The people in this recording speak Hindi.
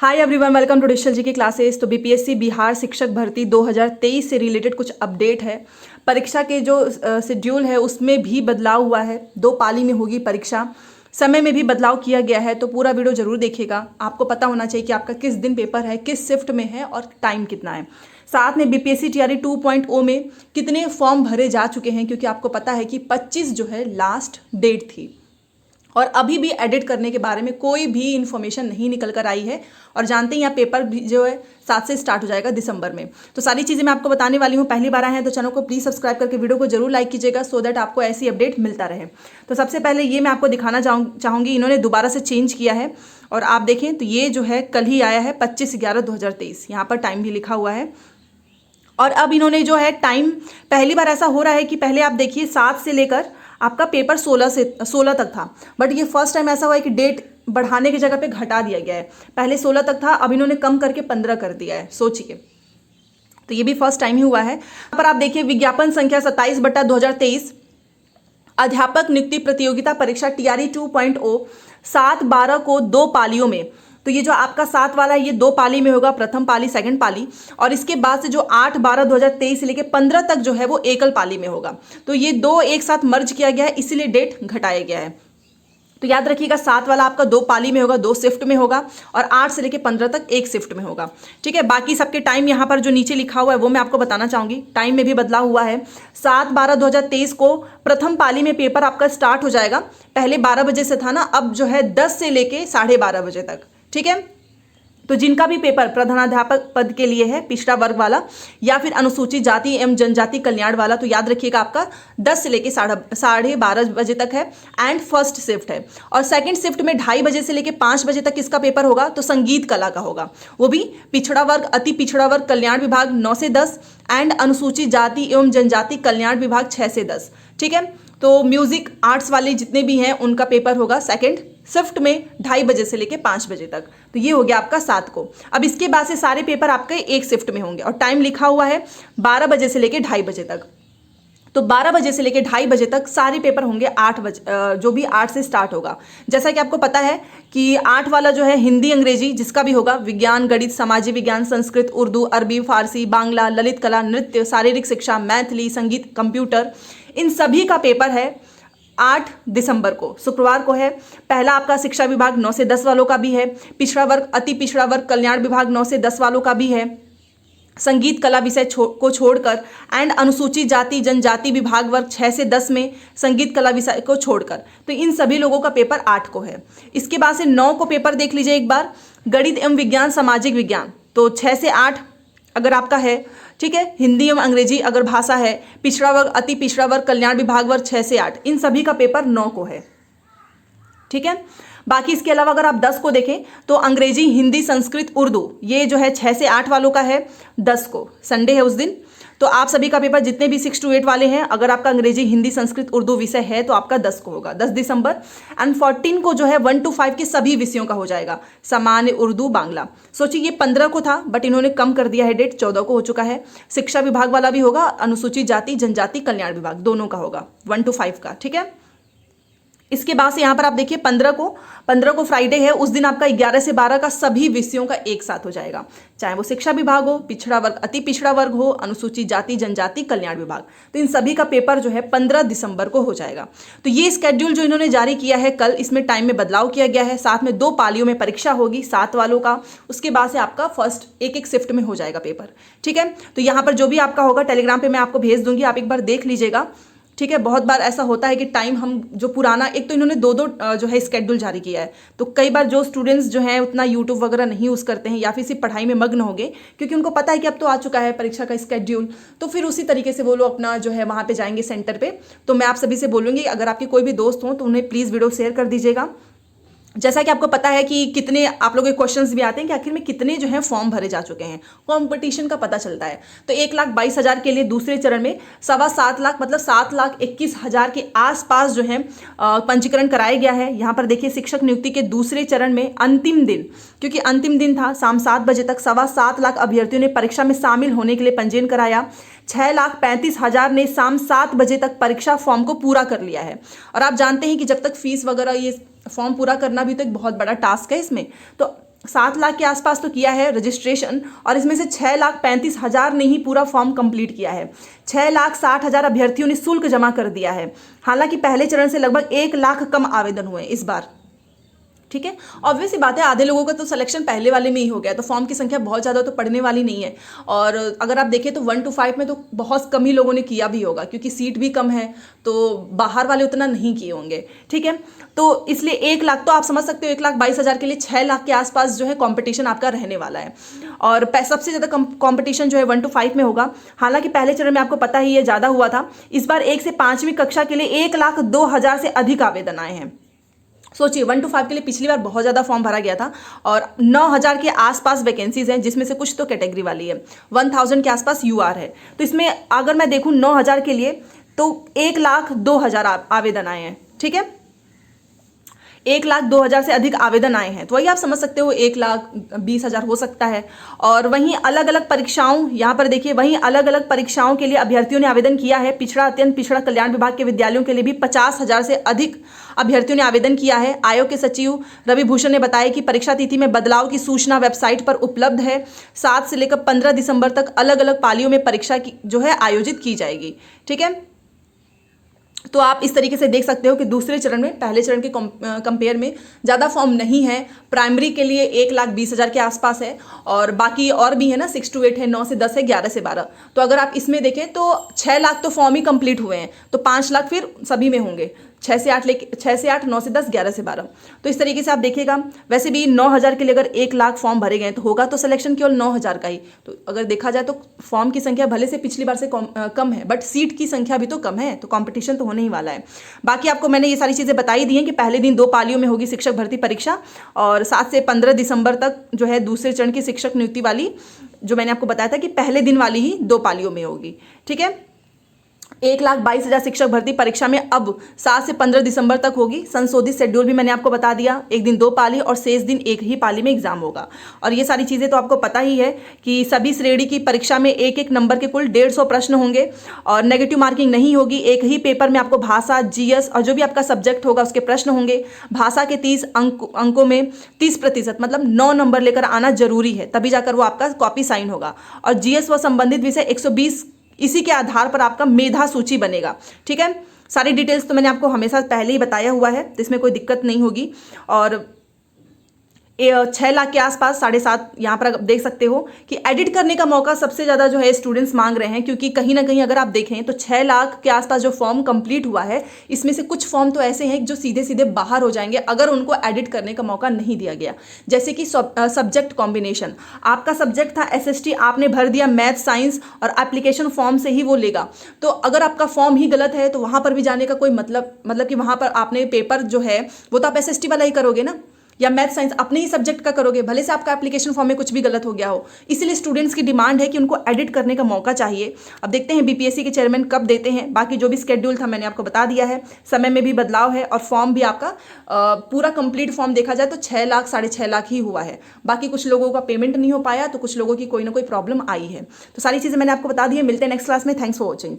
Hi everyone, welcome to digital जी की क्लासेस। तो बीपीएससी बिहार शिक्षक भर्ती 2023 से रिलेटेड कुछ अपडेट है। परीक्षा के जो शेड्यूल है उसमें भी बदलाव हुआ है। 2 पाली में होगी परीक्षा, समय में भी बदलाव किया गया है। तो पूरा वीडियो जरूर देखिएगा। आपको पता होना चाहिए कि आपका किस दिन पेपर है, किस शिफ्ट में है और टाइम कितना है। साथ में बीपीएससी टीआरई 2.0 में कितने फॉर्म भरे जा चुके हैं, क्योंकि आपको पता है कि 25 जो है लास्ट डेट थी और अभी भी एडिट करने के बारे में कोई भी इन्फॉर्मेशन नहीं निकल कर आई है। और जानते हैं यहाँ पेपर भी जो है 7 से स्टार्ट हो जाएगा दिसंबर में। तो सारी चीज़ें मैं आपको बताने वाली हूँ। पहली बार आए हैं तो चैनल को प्लीज़ सब्सक्राइब करके वीडियो को जरूर लाइक कीजिएगा, सो दैट आपको ऐसी अपडेट मिलता रहे। तो सबसे पहले ये मैं आपको दिखाना चाहूँगी, इन्होंने दोबारा से चेंज किया है। और आप देखें तो ये जो है कल ही आया है 25/11/2023, यहाँ पर टाइम भी लिखा हुआ है। और अब इन्होंने जो है टाइम, पहली बार ऐसा हो रहा है कि पहले आप देखिए 7 से लेकर आपका पेपर 16 तक था, बट ये फर्स्ट टाइम ऐसा हुआ है कि डेट बढ़ाने की जगह पे घटा दिया गया है। पहले 16 तक था, अब इन्होंने कम करके 15 कर दिया है। सोचिए, तो ये भी फर्स्ट टाइम ही हुआ है। यहाँ पर आप देखिए विज्ञापन संख्या 27/2023 अध्यापक नियुक्ति प्रतियोगिता परीक्षा टीआरई 2.0 7/12 को 2 पालियों में। तो ये जो आपका 7 वाला है ये 2 पाली में होगा, प्रथम पाली, सेकंड पाली। और इसके बाद से जो 8/12/2023 से लेके 15 तक जो है वो एकल पाली में होगा। तो ये 2 एक साथ मर्ज किया गया है, इसीलिए डेट घटाया गया है। तो याद रखिएगा 7 वाला आपका 2 पाली में होगा, 2 शिफ्ट में होगा, और 8 से लेके 15 तक एक शिफ्ट में होगा। ठीक है, बाकी सबके टाइम यहाँ पर जो नीचे लिखा हुआ है वो मैं आपको बताना चाहूंगी। टाइम में भी बदलाव हुआ है। 7/12/2023 को प्रथम पाली में पेपर आपका स्टार्ट हो जाएगा। पहले 12 बजे से था ना, अब जो है 10 से लेके 12:30 बजे तक। ठीक है, तो जिनका भी पेपर प्रधानाध्यापक पद के लिए है, पिछड़ा वर्ग वाला या फिर अनुसूचित जाति एवं जनजाति कल्याण वाला, तो याद रखिएगा आपका 10 से लेके 12:30 बजे तक है एंड फर्स्ट शिफ्ट है। और सेकंड शिफ्ट में 2:30 बजे से लेके 5 बजे तक किसका पेपर होगा, तो संगीत कला का होगा। वो भी पिछड़ा वर्ग, अति पिछड़ा वर्ग कल्याण विभाग 9 से 10 एंड अनुसूचित जाति एवं जनजाति कल्याण विभाग 6 से 10। ठीक है, तो म्यूजिक आर्ट्स वाले जितने भी हैं उनका पेपर होगा सेकंड शिफ्ट में 2:30 बजे से लेके 5 बजे तक। तो ये हो गया आपका 7 को। अब इसके बाद से सारे पेपर आपके एक शिफ्ट में होंगे और टाइम लिखा हुआ है 12 बजे से लेके 2:30 बजे तक। तो 12 बजे से लेके 2:30 बजे तक सारे पेपर होंगे 8 बजे, जो भी 8 से स्टार्ट होगा। जैसा कि आपको पता है कि 8 वाला जो है हिंदी अंग्रेजी जिसका भी होगा, विज्ञान, गणित, सामाजिक विज्ञान, संस्कृत, उर्दू, अरबी, फारसी, बांग्ला, ललित कला, नृत्य, शारीरिक शिक्षा, मैथिली, संगीत, कंप्यूटर, इन सभी का पेपर है 8 दिसंबर को, शुक्रवार को है। पहला आपका शिक्षा विभाग 9 से 10 वालों का भी है, पिछड़ा वर्ग, अति पिछड़ा वर्ग कल्याण विभाग 9 से 10 वालों का भी है, संगीत कला विषय को छोड़कर, एंड अनुसूचित जाति जनजाति विभाग वर्ग 6 से 10 में संगीत कला विषय को छोड़कर। तो इन सभी लोगों का पेपर 8 को है। इसके बाद से 9 को पेपर देख लीजिए एक बार, गणित एवं विज्ञान, सामाजिक विज्ञान, तो 6 से 8 अगर आपका है। ठीक है, हिंदी एवं अंग्रेजी अगर भाषा है, पिछड़ा वर्ग, अति पिछड़ा वर्ग कल्याण विभाग वर्ग 6 से 8, इन सभी का पेपर 9 को है। ठीक है, बाकी इसके अलावा अगर आप 10 को देखें तो अंग्रेजी, हिंदी, संस्कृत, उर्दू, ये जो है 6 से 8 वालों का है। 10 को संडे है उस दिन, तो आप सभी का पेपर जितने भी 6 to 8 वाले हैं, अगर आपका अंग्रेजी, हिंदी, संस्कृत, उर्दू विषय है तो आपका 10 को होगा, 10 दिसंबर। एंड 14 को जो है 1 to 5 के सभी विषयों का हो जाएगा, सामान्य, उर्दू, बांग्ला। सोचिए ये 15 को था बट इन्होंने कम कर दिया है, डेट 14 को हो चुका है। शिक्षा विभाग वाला भी होगा, अनुसूचित जाति जनजाति कल्याण विभाग दोनों का होगा, 1 to 5 का। ठीक है, इसके बाद से यहाँ पर आप देखिए 15 को फ्राइडे है, उस दिन आपका 11 से 12 का सभी विषयों का एक साथ हो जाएगा, चाहे वो शिक्षा विभाग हो, पिछड़ा वर्ग, अति पिछड़ा वर्ग हो, अनुसूचित जाति जनजाति कल्याण विभाग। तो इन सभी का पेपर जो है 15 दिसंबर को हो जाएगा। तो ये स्केड्यूल जो इन्होंने जारी किया है कल, इसमें टाइम में बदलाव किया गया है। साथ में 2 पालियों में परीक्षा होगी 7 वालों का, उसके बाद से आपका फर्स्ट एक शिफ्ट में हो जाएगा पेपर। ठीक है, तो यहाँ पर जो भी आपका होगा टेलीग्राम पे मैं आपको भेज दूंगी, आप एक बार देख लीजिएगा। ठीक है, बहुत बार ऐसा होता है कि टाइम हम जो पुराना, एक तो इन्होंने 2 जो है स्केड्यूल जारी किया है, तो कई बार जो स्टूडेंट्स जो हैं उतना यूट्यूब वगैरह नहीं यूज़ करते हैं या फिर सिर्फ पढ़ाई में मग्न हो गए, क्योंकि उनको पता है कि अब तो आ चुका है परीक्षा का स्केड्यूल, तो फिर उसी तरीके से वो लोग अपना जो है वहाँ पे जाएंगे सेंटर पे। तो मैं आप सभी से बोलूँगी अगर आपके कोई भी दोस्त हों तो उन्हें प्लीज़ वीडियो शेयर कर दीजिएगा। जैसा कि आपको पता है कि कितने आप लोगों के क्वेश्चंस भी आते हैं कि आखिर में कितने जो है फॉर्म भरे जा चुके हैं, कंपटीशन का पता चलता है। तो 1,22,000 के लिए दूसरे चरण में 7.25 लाख, मतलब 7,21,000 के आसपास जो है पंजीकरण कराया गया है। यहाँ पर देखिए शिक्षक नियुक्ति के दूसरे चरण में अंतिम दिन, क्योंकि अंतिम दिन था, शाम 7 बजे तक 7.25 लाख अभ्यर्थियों ने परीक्षा में शामिल होने के लिए पंजीयन कराया। 6,35,000 ने शाम 7 बजे तक परीक्षा फॉर्म को पूरा कर लिया है। और आप जानते हैं कि जब तक फीस वगैरह ये फॉर्म पूरा करना भी तो एक बहुत बड़ा टास्क है इसमें, तो 7 लाख के आसपास तो किया है रजिस्ट्रेशन, और इसमें से 6,35,000 ने ही पूरा फॉर्म कंप्लीट किया है। 6,60,000 अभ्यर्थियों ने शुल्क जमा कर दिया है। हालांकि पहले चरण से लगभग 1 लाख कम आवेदन हुए इस बार। ठीक है, ऑब्वियस सी बात है, आधे लोगों का तो सिलेक्शन पहले वाले में ही हो गया, तो फॉर्म की संख्या बहुत ज़्यादा तो पड़ने वाली नहीं है। और अगर आप देखें तो 1 to 5 में तो बहुत कम ही लोगों ने किया भी होगा, क्योंकि सीट भी कम है, तो बाहर वाले उतना नहीं किए होंगे। ठीक है, तो इसलिए 1 लाख तो आप समझ सकते हो, 1,22,000 के लिए 6 लाख के आसपास जो है कंपटीशन आपका रहने वाला है। और सबसे ज़्यादा कंपटीशन जो है 1 to 5 में होगा। हालांकि पहले चरण में आपको पता ही है ज़्यादा हुआ था। इस बार 1 से 5वीं कक्षा के लिए 1,02,000 से अधिक आवेदन आए हैं। सोचिए, 1 to 5 के लिए पिछली बार बहुत ज़्यादा फॉर्म भरा गया था, और 9,000 के आसपास वैकेंसीज हैं, जिसमें से कुछ तो कैटेगरी वाली है। 1,000 के आसपास यूआर है। तो इसमें अगर मैं देखूँ 9,000 के लिए तो 1,02,000 आवेदन आए हैं। ठीक है, 1,02,000 से अधिक आवेदन आए हैं, तो वही आप समझ सकते हो 1,20,000 हो सकता है। और वहीं अलग अलग परीक्षाओं, यहाँ पर देखिए, वहीं अलग अलग परीक्षाओं के लिए अभ्यर्थियों ने आवेदन किया है। पिछड़ा अत्यंत पिछड़ा कल्याण विभाग के विद्यालयों के लिए भी 50,000 से अधिक अभ्यर्थियों ने आवेदन किया है। आयोग के सचिव रवि भूषण ने बताया कि परीक्षा तिथि में बदलाव की सूचना वेबसाइट पर उपलब्ध है। 7 से लेकर 15 दिसंबर तक अलग अलग पालियों में परीक्षा की जो है आयोजित की जाएगी। ठीक है, तो आप इस तरीके से देख सकते हो कि दूसरे चरण में पहले चरण के कंपेयर में ज़्यादा फॉर्म नहीं है। प्राइमरी के लिए 1,20,000 के आसपास है, और बाकी और भी है ना, 6 to 8 है, 9 से 10 है, 11 से 12। तो अगर आप इसमें देखें तो 6 लाख तो फॉर्म ही कंप्लीट हुए हैं, तो 5 लाख फिर सभी में होंगे। 6 से 8, 9 से 10, 11 से 12। तो इस तरीके से आप देखिएगा। वैसे भी 9,000 के लिए अगर 1 लाख फॉर्म भरे गए तो होगा तो सिलेक्शन केवल 9,000 का ही। तो अगर देखा जाए तो फॉर्म की संख्या भले से पिछली बार से कम है, बट सीट की संख्या भी तो कम है, तो कंपटीशन तो होने ही वाला है। बाकी आपको मैंने ये सारी चीज़ें बताई दी हैं कि पहले दिन 2 पालियों में होगी शिक्षक भर्ती परीक्षा, और 7 से 15 दिसंबर तक जो है दूसरे चरण की शिक्षक नियुक्ति वाली, जो मैंने आपको बताया था कि पहले दिन वाली ही 2 पालियों में होगी। ठीक है, 1,22,000 शिक्षक भर्ती परीक्षा में अब 7 से 15 दिसंबर तक होगी। संशोधित शेड्यूल भी मैंने आपको बता दिया, एक दिन 2 पाली और शेष दिन एक ही पाली में एग्जाम होगा। और ये सारी चीज़ें तो आपको पता ही है कि सभी श्रेणी की परीक्षा में 1-1 नंबर के कुल 150 प्रश्न होंगे, और नेगेटिव मार्किंग नहीं होगी। एक ही पेपर में आपको भाषा, जीएस और जो भी आपका सब्जेक्ट होगा उसके प्रश्न होंगे। भाषा के 30 अंकों में 30%, मतलब 9 नंबर लेकर आना जरूरी है, तभी जाकर वो आपका कॉपी साइन होगा। और जीएस व संबंधित विषय 120, इसी के आधार पर आपका मेधा सूची बनेगा। ठीक है, सारी डिटेल्स तो मैंने आपको हमेशा पहले ही बताया हुआ है, तो इसमें कोई दिक्कत नहीं होगी। और 6 लाख के आसपास 7.5 यहाँ पर देख सकते हो कि एडिट करने का मौका सबसे ज़्यादा जो है स्टूडेंट्स मांग रहे हैं, क्योंकि कहीं ना कहीं अगर आप देखें तो 6 लाख के आसपास जो फॉर्म कंप्लीट हुआ है, इसमें से कुछ फॉर्म तो ऐसे हैं जो सीधे सीधे बाहर हो जाएंगे अगर उनको एडिट करने का मौका नहीं दिया गया। जैसे कि सब्जेक्ट कॉम्बिनेशन, आपका सब्जेक्ट था SST, आपने भर दिया मैथ साइंस और एप्लीकेशन फॉर्म से ही वो लेगा, तो अगर आपका फॉर्म ही गलत है तो वहाँ पर भी जाने का कोई मतलब कि वहाँ पर आपने पेपर जो है वो तो आप SST वाला ही करोगे ना, या मैथ साइंस अपने ही सब्जेक्ट का करोगे, भले से आपका एप्लीकेशन फॉर्म में कुछ भी गलत हो गया हो। इसीलिए स्टूडेंट्स की डिमांड है कि उनको एडिट करने का मौका चाहिए। अब देखते हैं BPSC के चेयरमैन कब देते हैं। बाकी जो भी स्केड्यूल था मैंने आपको बता दिया है, समय में भी बदलाव है, और फॉर्म भी आपका पूरा कंप्लीट फॉर्म देखा जाए तो 6 लाख 6.5 लाख ही हुआ है। बाकी कुछ लोगों का पेमेंट नहीं हो पाया, तो कुछ लोगों की कोई ना कोई प्रॉब्लम आई है। तो सारी चीज़ें मैंने आपको बता दी है। मिलते हैं नेक्स्ट क्लास में। Thanks for watching.